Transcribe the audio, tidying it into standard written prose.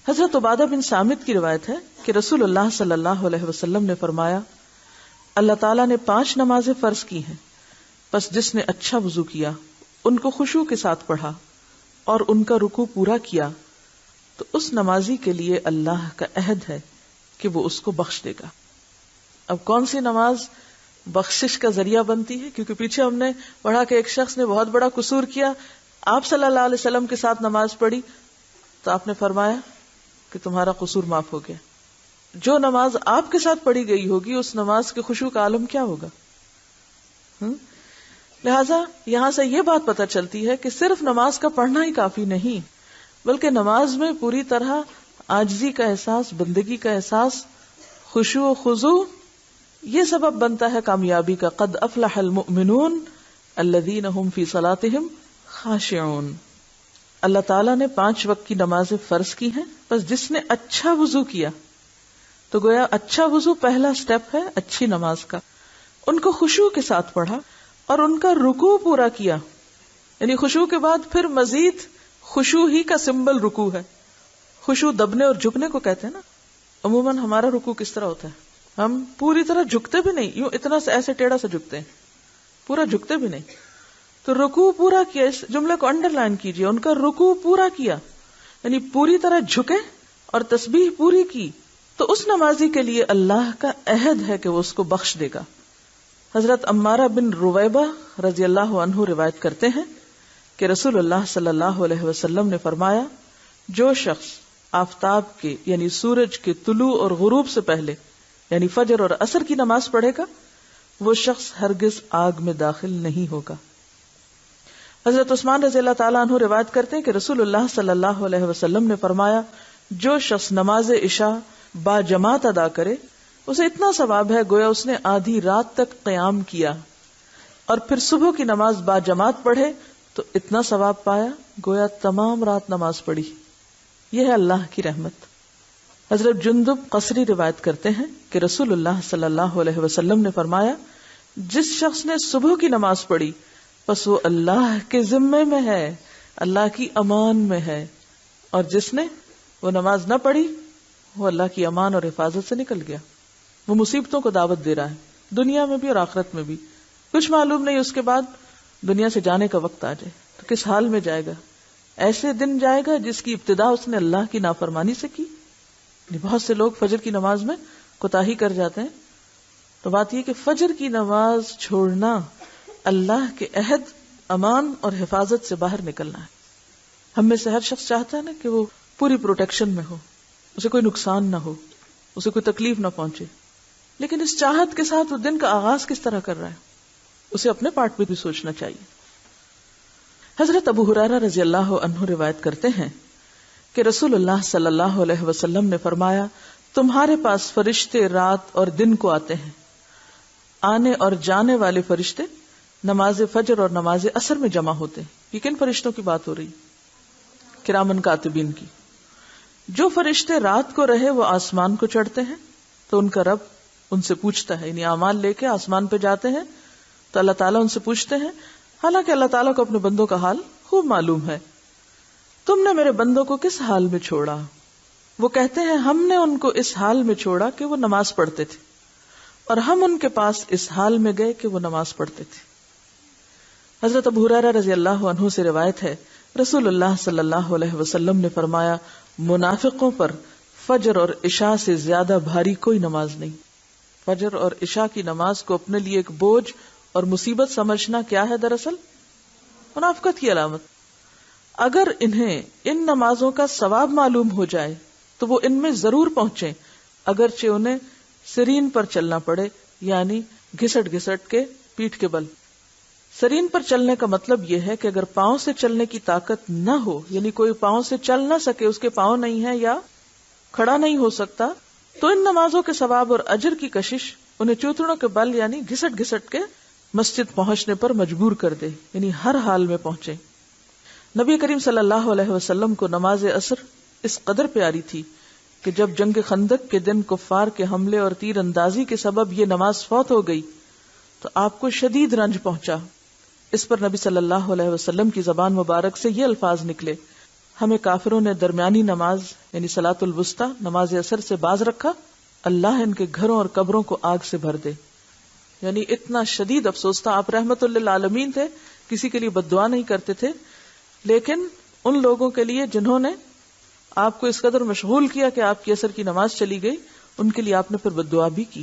حضرت عبادہ بن صامت کی روایت ہے کہ رسول اللہ صلی اللہ علیہ وسلم نے فرمایا اللہ تعالیٰ نے 5 نمازیں فرض کی ہیں، پس جس نے اچھا وضو کیا، ان کو خشوع کے ساتھ پڑھا اور ان کا رکوع پورا کیا تو اس نمازی کے لیے اللہ کا عہد ہے کہ وہ اس کو بخش دے گا۔ اب کون سی نماز بخشش کا ذریعہ بنتی ہے؟ کیونکہ پیچھے ہم نے پڑھا کہ ایک شخص نے بہت بڑا قصور کیا، آپ صلی اللہ علیہ وسلم کے ساتھ نماز پڑھی تو آپ نے فرمایا کہ تمہارا قصور معاف ہو گیا۔ جو نماز آپ کے ساتھ پڑھی گئی ہوگی اس نماز کے خشوع کا عالم کیا ہوگا؟ لہذا یہاں سے یہ بات پتہ چلتی ہے کہ صرف نماز کا پڑھنا ہی کافی نہیں، بلکہ نماز میں پوری طرح عاجزی کا احساس، بندگی کا احساس، خشوع و خضوع، یہ سبب بنتا ہے کامیابی کا۔ قد افلح المؤمنون الذین هم فی صلاتهم خاشعون۔ اللہ تعالیٰ نے 5 وقت کی نمازیں فرض کی ہیں، بس جس نے اچھا وضو کیا، تو گویا اچھا وضو پہلا سٹیپ ہے اچھی نماز کا، ان کو خشوع کے ساتھ پڑھا اور ان کا رکوع پورا کیا، یعنی خشوع کے بعد پھر مزید خشوع ہی کا سمبل رکوع ہے۔ خشوع دبنے اور جھکنے کو کہتے ہیں نا۔ عموماً ہمارا رکوع کس طرح ہوتا ہے؟ ہم پوری طرح جھکتے بھی نہیں، یوں اتنا سے ایسے ٹیڑھا سے جھکتے ہیں، پورا جھکتے بھی نہیں۔ تو رکوع پورا کیا، اس جملے کو انڈر لائن کیجئے، ان کا رکوع پورا کیا، یعنی پوری طرح جھکے اور تسبیح پوری کی، تو اس نمازی کے لیے اللہ کا عہد ہے کہ وہ اس کو بخش دے گا۔ حضرت عمارہ بن رویبہ رضی اللہ عنہ روایت کرتے ہیں کہ رسول اللہ صلی اللہ علیہ وسلم نے فرمایا جو شخص آفتاب کے یعنی سورج کے طلوع اور غروب سے پہلے یعنی فجر اور عصر کی نماز پڑھے گا وہ شخص ہرگز آگ میں داخل نہیں ہوگا۔ حضرت عثمان رضی اللہ تعالیٰ عنہ روایت کرتے ہیں کہ رسول اللہ صلی اللہ علیہ وسلم نے فرمایا جو شخص نماز عشاء با جماعت ادا کرے اسے اتنا ثواب ہے گویا اس نے آدھی رات تک قیام کیا، اور پھر صبح کی نماز با جماعت پڑھے تو اتنا ثواب پایا گویا تمام رات نماز پڑھی۔ یہ ہے اللہ کی رحمت۔ حضرت جندب قصری روایت کرتے ہیں کہ رسول اللہ صلی اللہ علیہ وسلم نے فرمایا جس شخص نے صبح کی نماز پڑھی پس وہ اللہ کے ذمے میں ہے، اللہ کی امان میں ہے، اور جس نے وہ نماز نہ پڑھی وہ اللہ کی امان اور حفاظت سے نکل گیا، وہ مصیبتوں کو دعوت دے رہا ہے، دنیا میں بھی اور آخرت میں بھی۔ کچھ معلوم نہیں اس کے بعد دنیا سے جانے کا وقت آ جائے تو کس حال میں جائے گا؟ ایسے دن جائے گا جس کی ابتدا اس نے اللہ کی نافرمانی سے کی۔ بہت سے لوگ فجر کی نماز میں کوتاہی کر جاتے ہیں، تو بات یہ کہ فجر کی نماز چھوڑنا اللہ کے عہد، امان اور حفاظت سے باہر نکلنا ہے۔ ہم میں سے ہر شخص چاہتا ہے نا کہ وہ پوری پروٹیکشن میں ہو، اسے کوئی نقصان نہ ہو، اسے کوئی تکلیف نہ پہنچے، لیکن اس چاہت کے ساتھ وہ دن کا آغاز کس طرح کر رہا ہے اسے اپنے پارٹ پہ بھی سوچنا چاہیے۔ حضرت ابو ہریرہ رضی اللہ عنہ روایت کرتے ہیں کہ رسول اللہ صلی اللہ علیہ وسلم نے فرمایا تمہارے پاس فرشتے رات اور دن کو آتے ہیں، آنے اور جانے والے فرشتے نماز فجر اور نماز عصر میں جمع ہوتے ہیں۔ یہ کن فرشتوں کی بات ہو رہی؟ کرامن کاتبین کی۔ جو فرشتے رات کو رہے وہ آسمان کو چڑھتے ہیں تو ان کا رب ان سے پوچھتا ہے، یعنی اعمال لے کے آسمان پہ جاتے ہیں تو اللہ تعالیٰ ان سے پوچھتے ہیں، حالانکہ اللہ تعالیٰ کو اپنے بندوں کا حال خوب معلوم ہے، تم نے میرے بندوں کو کس حال میں چھوڑا؟ وہ کہتے ہیں ہم نے ان کو اس حال میں چھوڑا کہ وہ نماز پڑھتے تھے، اور ہم ان کے پاس اس حال میں گئے کہ وہ نماز پڑھتے تھے۔ حضرت ابو ہریرہ رضی اللہ عنہ سے روایت ہے رسول اللہ صلی اللہ علیہ وسلم نے فرمایا منافقوں پر فجر اور عشاء سے زیادہ بھاری کوئی نماز نہیں۔ فجر اور عشاء کی نماز کو اپنے لیے ایک بوجھ اور مصیبت سمجھنا کیا ہے؟ دراصل منافقت کی علامت۔ اگر انہیں ان نمازوں کا ثواب معلوم ہو جائے تو وہ ان میں ضرور پہنچیں، اگرچہ انہیں سرین پر چلنا پڑے، یعنی گھسٹ گھسٹ کے پیٹھ کے بل۔ سرین پر چلنے کا مطلب یہ ہے کہ اگر پاؤں سے چلنے کی طاقت نہ ہو، یعنی کوئی پاؤں سے چل نہ سکے، اس کے پاؤں نہیں ہے یا کھڑا نہیں ہو سکتا، تو ان نمازوں کے ثواب اور اجر کی کشش انہیں چوتڑوں کے بل یعنی گھسٹ گھسٹ کے مسجد پہنچنے پر مجبور کر دے، یعنی ہر حال میں پہنچے۔ نبی کریم صلی اللہ علیہ وسلم کو نماز عصر اس قدر پیاری تھی کہ جب جنگ خندق کے دن کفار کے حملے اور تیر اندازی کے سبب یہ نماز فوت ہو گئی تو آپ کو شدید رنج پہنچا۔ اس پر نبی صلی اللہ علیہ وسلم کی زبان مبارک سے یہ الفاظ نکلے، ہمیں کافروں نے درمیانی نماز یعنی صلاۃ الوسطی نماز عصر سے باز رکھا، اللہ ان کے گھروں اور قبروں کو آگ سے بھر دے. یعنی اتنا شدید افسوس تھا. آپ رحمت للعالمین تھے، کسی کے لیے بد دعا نہیں کرتے تھے، لیکن ان لوگوں کے لیے جنہوں نے آپ کو اس قدر مشغول کیا کہ آپ کی عصر کی نماز چلی گئی، ان کے لیے آپ نے پھر بد دعا بھی کی.